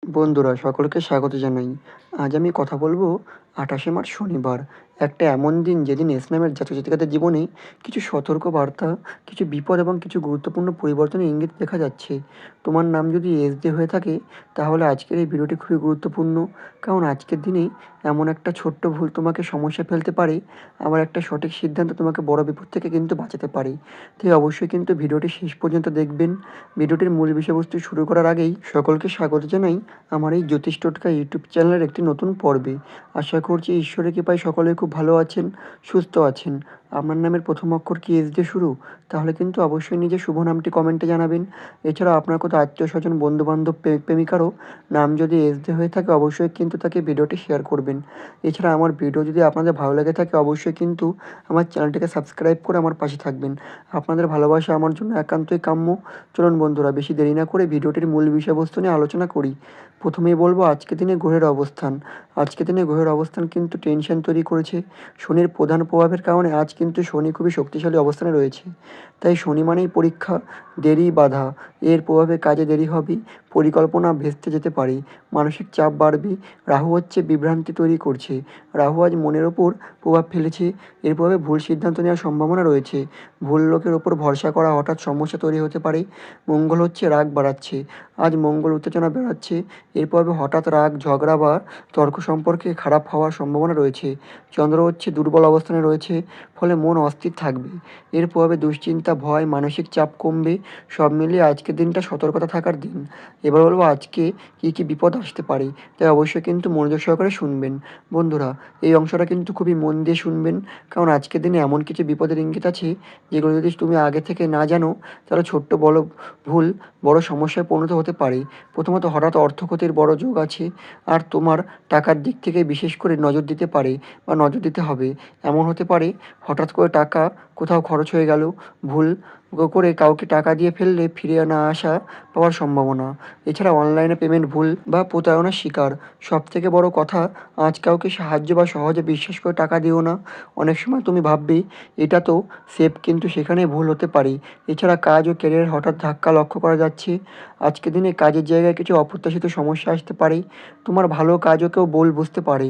বন্ধুরা সকলকে স্বাগত জানাই। আজ আমি কথা বলবো ২৮শে মার্চ শনিবার। একটা এমন দিন যেদিন ইসলামের জাতিকাদের জীবনে কিছু সতর্ক বার্তা, কিছু বিপদ এবং কিছু গুরুত্বপূর্ণ পরিবর্তনের ইঙ্গিত দেখা যাচ্ছে। তোমার নাম যদি এস দিয়ে হয়ে থাকে তাহলে আজকের এই ভিডিওটি খুবই গুরুত্বপূর্ণ। কারণ আজকের দিনে এমন একটা ছোট্ট ভুল তোমাকে সমস্যায় ফেলতে পারে, আবার একটা সঠিক সিদ্ধান্ত তোমাকে বড় বিপদ থেকে কিন্তু বাঁচাতে পারে। তাই অবশ্যই কিন্তু ভিডিওটি শেষ পর্যন্ত দেখবেন। ভিডিওটির মূল বিষয়বস্তু শুরু করার আগেই সকলকে স্বাগত জানাই আমার এই জ্যোতিষ টোটকা ইউটিউব চ্যানেলের একটি নতুন পর্বে। আশা করছি ঈশ্বরের কৃপায় সকলে খুব ভালো আছেন, সুস্থ আছেন। আপনার নামের প্রথম অক্ষর কি এস দিয়ে শুরু? তাহলে কিন্তু অবশ্যই নিজের শুভ নামটি কমেন্টে জানাবেন। এছাড়াও আপনার কোথাও আত্মীয়-স্বজন, বন্ধু-বান্ধব, প্রেমিকারও নাম যদি এস দিয়ে হয়ে থাকে অবশ্যই কিন্তু তাকে ভিডিওটি শেয়ার করবেন। এছাড়া আমার ভিডিও যদি আপনাদের ভালো লেগে থাকে অবশ্যই কিন্তু আমার চ্যানেলটিকে সাবস্ক্রাইব করে আমার পাশে থাকবেন। আপনাদের ভালোবাসা আমার জন্য একান্তই কাম্য। চলুন বন্ধুরা বেশি দেরি না করে ভিডিওটির মূল বিষয়বস্তু নিয়ে আলোচনা করি। প্রথমেই বলবো আজকের দিনে গ্রহের অবস্থান। আজকের দিনে গ্রহের অবস্থান কিন্তু টেনশন তৈরি করেছে। শনির প্রধান প্রভাবের কারণে আজ কিন্তু শনি খুবই শক্তিশালী অবস্থানে রয়েছে। তাই শনি মানেই পরীক্ষা, দেরি, বাধা। এর প্রভাবে কাজে দেরি হবে, পরিকল্পনা ভেস্তে যেতে পারে, মানসিক চাপ বাড়বে। রাহু হচ্ছে বিভ্রান্তি তৈরি করছে। রাহু আজ মনের ওপর প্রভাব ফেলেছে। এর প্রভাবে ভুল সিদ্ধান্ত নেওয়ার সম্ভাবনা রয়েছে। ভুল লোকের ওপর ভরসা করা হঠাৎ সমস্যা তৈরি হতে পারে। মঙ্গল হচ্ছে রাগ বাড়াচ্ছে। আজ মঙ্গল উত্তেজনা বেড়াচ্ছে। এর প্রভাবে হঠাৎ রাগ, ঝগড়া বা তর্ক সম্পর্কে খারাপ হওয়ার সম্ভাবনা রয়েছে। চন্দ্র হচ্ছে দুর্বল অবস্থানে রয়েছে, ফলে মন অস্থির থাকবে। এর প্রভাবে দুশ্চিন্তা, ভয়, মানসিক চাপ কমবে। সব মিলিয়ে আজকের দিনটা সতর্কতা থাকার দিন। এবার বলবো আজকে কী বিপদ আসতে পারে, তাই অবশ্যই কিন্তু মনোযোগ সহকারে শুনবেন। বন্ধুরা এই অংশটা কিন্তু খুবই মন দিয়ে শুনবেন, কারণ আজকের দিনে এমন কিছু বিপদের ইঙ্গিত আছে যেগুলো যদি তুমি আগে থেকে না জানো তাহলে ছোট্ট বড় ভুল বড় সমস্যায় পরিণত হতে পারে। প্রথমত হঠাৎ অর্থক্ষতির বড় যোগ আছে। আর তোমার টাকার দিক থেকে বিশেষ করে নজর দিতে পারে বা নজর দিতে হবে। এমন হতে পারে হঠাৎ করে টাকা কোথাও খরচ হয়ে গেল, ভুল করে কাউকে টাকা দিয়ে ফেললে ফিরে না আসা পাওয়ার সম্ভাবনা। এছাড়া অনলাইনে পেমেন্ট ভুল বা প্রতারণার শিকার। সবথেকে বড় কথা, আজ কাউকে সাহায্য বা সহজে বিশ্বাস করে টাকা দিও না। অনেক সময় তুমি ভাববে এটা তো সেফ, কিন্তু সেখানে ভুল হতে পারে। এছাড়া কাজ ও ক্যারিয়ারে হঠাৎ ধাক্কা লক্ষ্য করা যাচ্ছে। আজকের দিনে কাজের জায়গায় কিছু অপ্রত্যাশিত সমস্যা আসতে পারে। তোমার ভালো কাজও কেউ বুঝতে পারে।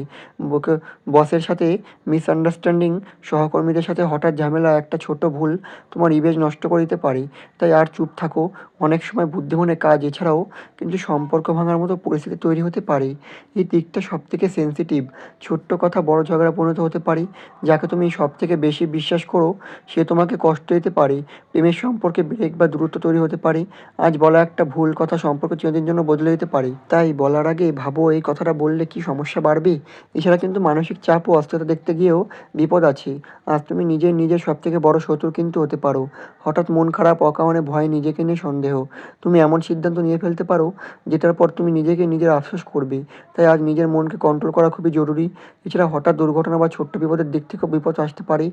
বসের সাথে মিসআন্ডারস্ট্যান্ডিং, সহকর্মীদের সাথে হঠাৎ ঝামেলা, একটা ছোট ভুল তোমার ইমেজ নষ্ট করে দিতে পারে। তাই আর চুপ থাকো। অনেক সময় বুদ্ধিমানের কাজ এছাড়াও কিন্তু সম্পর্ক ভাঙার মতো পরিস্থিতি তৈরি হতে পারে। এই দিকটা সবথেকে সেনসিটিভ। ছোট্ট কথা বড় ঝগড়া পরিণত হতে পারে। যাকে তুমি সবথেকে বেশি বিশ্বাস করো সে তোমাকে কষ্ট দিতে পারে। প্রেমের সম্পর্কে ব্রেক বা দূরত্ব তৈরি হতে পারে। আজ বলা একটা ভুল কথা সম্পর্ক চিরদিনের জন্য বদলে দিতে পারে। তাই বলার আগে ভাবো এই কথাটা বললে কি সমস্যা বাড়বে। এছাড়া কিন্তু মানসিক চাপ ও অস্থিরতা দেখতে গিয়েও বিপদ আছে। আজ তুমি নিজের সবথেকে বড় শত্রু কিন্তু হতে পারো। হঠাৎ মন খারাপ, অকারণে ভয়, নিজেকে নিয়ে সন্দেহ। তুমি এমন সিদ্ধান্ত নিয়ে ফেলতে পারো যেটার পর তুমি নিজের আফসোস করবে। তাই আজ নিজের মনকে কন্ট্রোল করা খুবই জরুরি। এছাড়া হঠাৎ দুর্ঘটনা বা ছোট্ট বিপদের দিক থেকেও বিপদ আসতে পারে।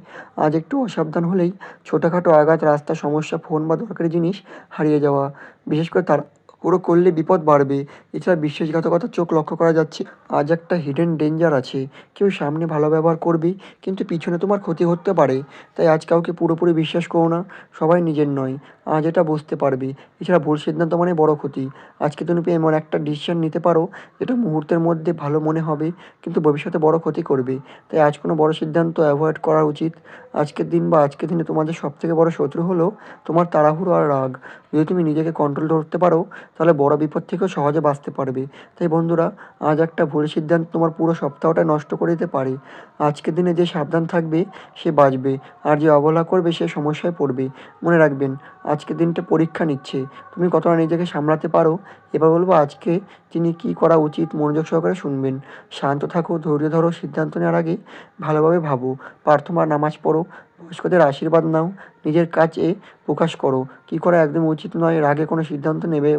আজ একটু অসাবধান হলেই ছোটোখাটো আঘাত, রাস্তা সমস্যা, ফোন বা দরকারি জিনিস হারিয়ে যাওয়া। বিশেষ করে তাড়াহুড়ো করলে বিপদ বাড়বে। এছাড়া বিশ্বাসঘাতকতার চোখ লক্ষ্য করা যাচ্ছে। আজ একটা হিডেন ডেঞ্জার আছে। কেউ সামনে ভালো ব্যবহার করবে কিন্তু পিছনে তোমার ক্ষতি হতে পারে। তাই আজ কাউকে পুরোপুরি বিশ্বাস করো না। সবাই নিজের নয়, আজ এটা বুঝতে পারবে। এছাড়া ভুল সিদ্ধান্ত মানে বড় ক্ষতি। আজকে তুমি এমন একটা ডিসিশন নিতে পারো যেটা মুহূর্তের মধ্যে ভালো মনে হবে কিন্তু ভবিষ্যতে বড় ক্ষতি করবে। তাই আজ কোনো বড় সিদ্ধান্ত অ্যাভয়েড করা উচিত। আজকের দিনে তোমাদের সবথেকে বড় শত্রু হলো তোমার তাড়াহুড়ো আর রাগ। যদি তুমি নিজেকে কন্ট্রোল করতে পারো তাহলে বড় বিপদ থেকেও সহজে বাঁচতে পারবে। তাই বন্ধুরা আজ একটা ভুল সিদ্ধান্ত তোমার পুরো সপ্তাহটা নষ্ট করে দিতে পারে। আজকের দিনে যে সাবধান থাকবে সে বাঁচবে, আর যে অবহেলা করবে সে সমস্যায় পড়বে। মনে রাখবেন আজকের দিনটা পরীক্ষা নিচ্ছে তুমি কতটা নিজেকে সামলাতে পারো। এবার বলবো আজকে তিনি কী করা উচিত, মনোযোগ সহকারে শুনবেন। শান্ত থাকো, ধৈর্য ধরো, সিদ্ধান্ত নেওয়ার আগে ভালোভাবে ভাবো, প্রার্থনা, নামাজ পড়ো, বয়স্কদের আশীর্বাদ নাও, নিজের কাজে প্রকাশ করো। কী করা একদম উচিত নয়, রাগে কোনো সিদ্ধান্ত নেবে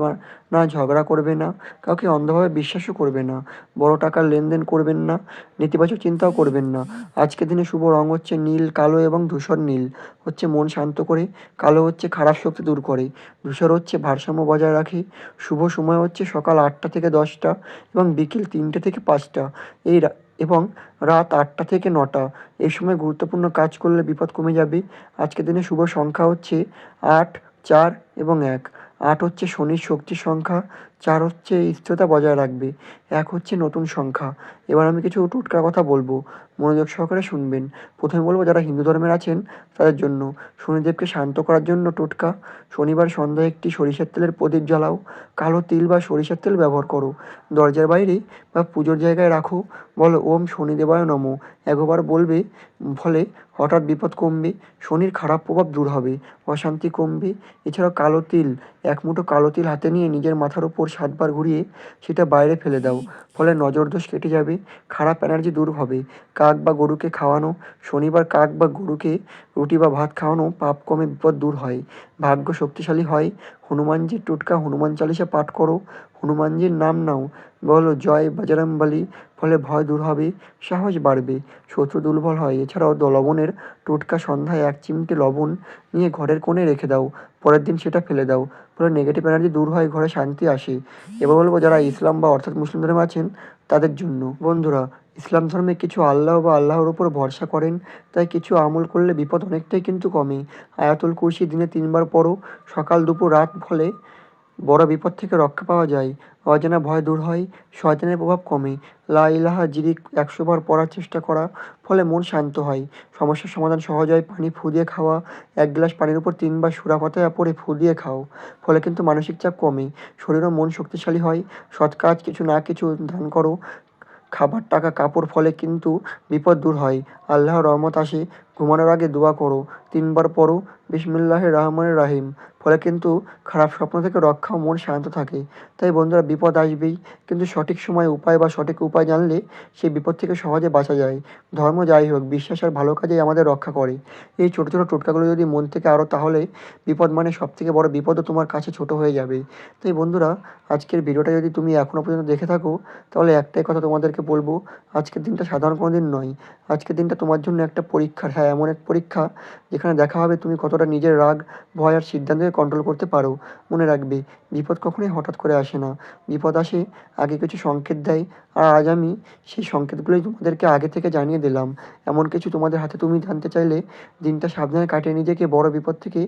না, ঝগড়া করবে না, কাউকে অন্ধভাবে বিশ্বাসও করবে না, বড় টাকার লেনদেন করবেন না, নেতিবাচক চিন্তাও করবেন না। আজকের দিনে শুভ রং হচ্ছে নীল, কালো এবং ধূসর। নীল হচ্ছে মন শান্ত করে, কালো হচ্ছে খারাপ শক্তি দূর করে, ধূসর হচ্ছে ভারসাম্য বজায় রাখে। শুভ সময় হচ্ছে সকাল 8টা থেকে 10টা এবং বিকেল 3টে থেকে 5টা, এবং রাত 8টা থেকে 9টা। এই সময় গুরুত্বপূর্ণ কাজ করলে বিপদ কমে যাবে। আজকের দিনে শুভ সংখ্যা হচ্ছে 8, 4, এবং 1। 8 হচ্ছে শনির শক্তির সংখ্যা, 4 হচ্ছে স্থিরতা বজায় রাখবে, 1 হচ্ছে নতুন সংখ্যা। এবার আমি কিছু টোটকার কথা বলবো, মনোযোগ সহকারে শুনবেন। প্রথমে বলবো যারা হিন্দু ধর্মের আছেন তাদের জন্য শনিদেবকে শান্ত করার জন্য টোটকা: শনিবার সন্ধ্যায় একটি সরিষার তেলের প্রদীপ জ্বালাও, কালো তিল বা সরিষার তেল ব্যবহার করো, দরজার বাইরে বা পুজোর জায়গায় রাখো, বলো ওম শনিদেবায় নমঃ 100 বার বলবে, ফলে হঠাৎ বিপদ কমবে, শনির খারাপ প্রভাব দূর হবে, অশান্তি কমবে। এছাড়াও কালো তিল, 1 মুঠো কালো তিল হাতে নিয়ে নিজের মাথার উপর 7 বার ঘুরিয়ে সেটা বাইরে ফেলে দাও, ফলে নজরদোষ কেটে যাবে, খারাপ এনার্জি দূর হবে। কাক বা গরুকে খাওয়ানো, শনিবার কাক বা গরুকে রুটি বা ভাত খাওয়ানো পাপ কমে, বিপদ দূর হয়, ভাগ্য শক্তিশালী হয়। হনুমানজির টোটকা: হনুমান চালিসা পাঠ করো, হনুমানজির নাম নাও, বলো জয় বজরংবলী, ফলে ভয় দূর হবে, সাহস বাড়বে, শত্রু দুর্বল হয়। এছাড়াও লবণের টোটকা: সন্ধ্যায় 1 চিমটে লবণ নিয়ে ঘরের কোণে রেখে দাও, পরের দিন সেটা ফেলে দাও, ফলে নেগেটিভ এনার্জি দূর হয়, ঘরে শান্তি আসে। এবার বলবো যারা ইসলাম বা অর্থাৎ মুসলিম ধর্মে আছেন তাদের জন্য। বন্ধুরা, ইসলাম ধর্মে কিছু আল্লাহ বা আল্লাহর উপর ভরসা করেন, তাই কিছু আমল করলে বিপদ অনেকটাই কিন্তু কমে। আয়াতুল কুরসি দিনে 3 বার পড়ো, সকাল দুপুর রাত, ফলে বড় বিপদ থেকে রক্ষা পাওয়া যায়, অজানা ভয় দূর হয়, শয়তানের প্রভাব কমে। লা ইলাহা জিরি 100 বার পড়ার চেষ্টা করা, ফলে মন শান্ত হয়, সমস্যার সমাধান সহজ হয়। পানি ফু দিয়ে খাওয়া, 1 গ্লাস পানির উপর 3 বার সূরা ফাতিহা পড়ে ফু দিয়ে খাও, ফলে কিন্তু মানসিক চাপ কমে, শরীর ও মন শক্তিশালী হয়। সৎ কাজ কিছু না কিছু দান করো, খাবার, টাকা, কাপড়, ফলে কিন্তু বিপদ দূর হয়, আল্লাহর রহমত আসে। ঘুমানোর আগে দোয়া করো, 3 বার পড়ো বিসমিল্লাহির রহমানির রহিম, ফলে কিন্তু খারাপ স্বপ্ন থেকে রক্ষা ও মন শান্ত থাকে। তাই বন্ধুরা, বিপদ আসবেই, কিন্তু সঠিক সময় উপায় বা সঠিক উপায় জানলে সেই বিপদ থেকে সহজে বাঁচা যায়। ধর্ম যাই হোক, বিশ্বাস আর ভালো কাজেই আমাদের রক্ষা করে। এই ছোটো ছোটো টোটকাগুলো যদি মন থেকে আরও, তাহলে বিপদ মানে সবথেকে বড় বিপদও তোমার কাছে ছোটো হয়ে যাবে। তাই বন্ধুরা, আজকের ভিডিওটা যদি তুমি এখনও পর্যন্ত দেখে থাকো, তাহলে একটাই কথা তোমাদেরকে বলবো, আজকের দিনটা সাধারণ কোনো দিন নয়। আজকের দিনটা তোমার জন্য একটা পরীক্ষার, হ্যাঁ এমন এক পরীক্ষা যেখানে দেখা হবে তুমি কতটা নিজের রাগ, ভয় আর সিদ্ধান্তকে কন্ট্রোল করতে পারো। মনে রাখবে, বিপদ কখনোই হঠাৎ করে আসে না, বিপদ আসে আগে কিছু সংকেত দেয়, আর আজ আমি সেই সংকেতগুলোই তোমাদেরকে আগে থেকে জানিয়ে দিলাম। এমন কিছু তোমাদের হাতে, তুমি জানতে চাইলে দিনটা সাবধানে কাটিয়ে নিজেকে বড় বিপদ থেকে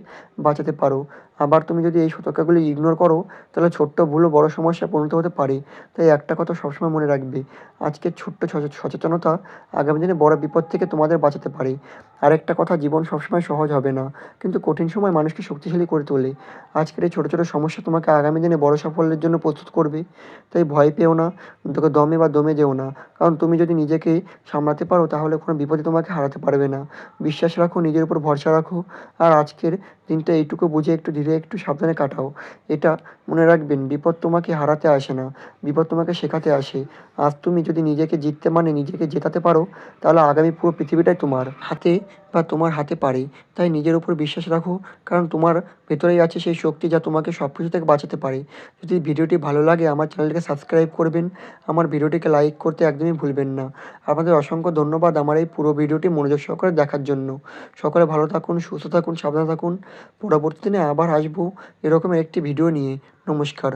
বাঁচাতে পারো। আবার তুমি যদি এই সতর্কতাগুলি ইগনোর করো, তাহলে ছোট্ট ভুলও বড় সমস্যায় পরিণত হতে পারে। তাই একটা কথা সবসময় মনে রাখবে, আজকের ছোট্ট সচেতনতা আগামী দিনে বড় বিপদ থেকে তোমাদের বাঁচাতে পারে। আরেকটা কথা, জীবন সবসময় সহজ হবে না, কিন্তু কঠিন সময় মানুষকে শক্তিশালী করে তোলে। আজকের এই ছোটো ছোটো সমস্যা তোমাকে আগামী দিনে বড় সাফল্যের জন্য প্রস্তুত করবে। তাই ভয় পেও না, তোকে দমে বা দমে যেও না, কারণ তুমি যদি নিজেকে সামলাতে পারো, তাহলে কোনো বিপদে তোমাকে হারাতে পারবে না। বিশ্বাস রাখো, নিজের উপর ভরসা রাখো, আর আজকের দিনটা এইটুকু বুঝে একটু ধীরে একটু সাবধানে কাটাও। এটা মনে রাখবেন, বিপদ তোমাকে হারাতে আসে না, বিপদ তোমাকে শেখাতে আসে। আজ তুমি যদি নিজেকে জিততে, মানে নিজেকে জেতাতে পারো, তাহলে আগামী পুরো পৃথিবীটাই তোমার হাতে বা তোমার হাতে পারে। তাই নিজের উপর বিশ্বাস রাখো, কারণ তোমার ভেতরেই আছে সেই শক্তি যা তোমাকে সব কিছু থেকে বাঁচাতে পারে। যদি ভিডিওটি ভালো লাগে, আমার চ্যানেলটিকে সাবস্ক্রাইব করবেন, আমার ভিডিওটিকে লাইক করতে একদমই ভুলবেন না। আপনাদের অসংখ্য ধন্যবাদ আমার এই পুরো ভিডিওটি মনোযোগ সহকারে দেখার জন্য। সকলে ভালো থাকুন, সুস্থ থাকুন, সাবধানে থাকুন। পরবর্তী দিনে আবার আসবো এরকমের একটি ভিডিও নিয়ে। নমস্কার।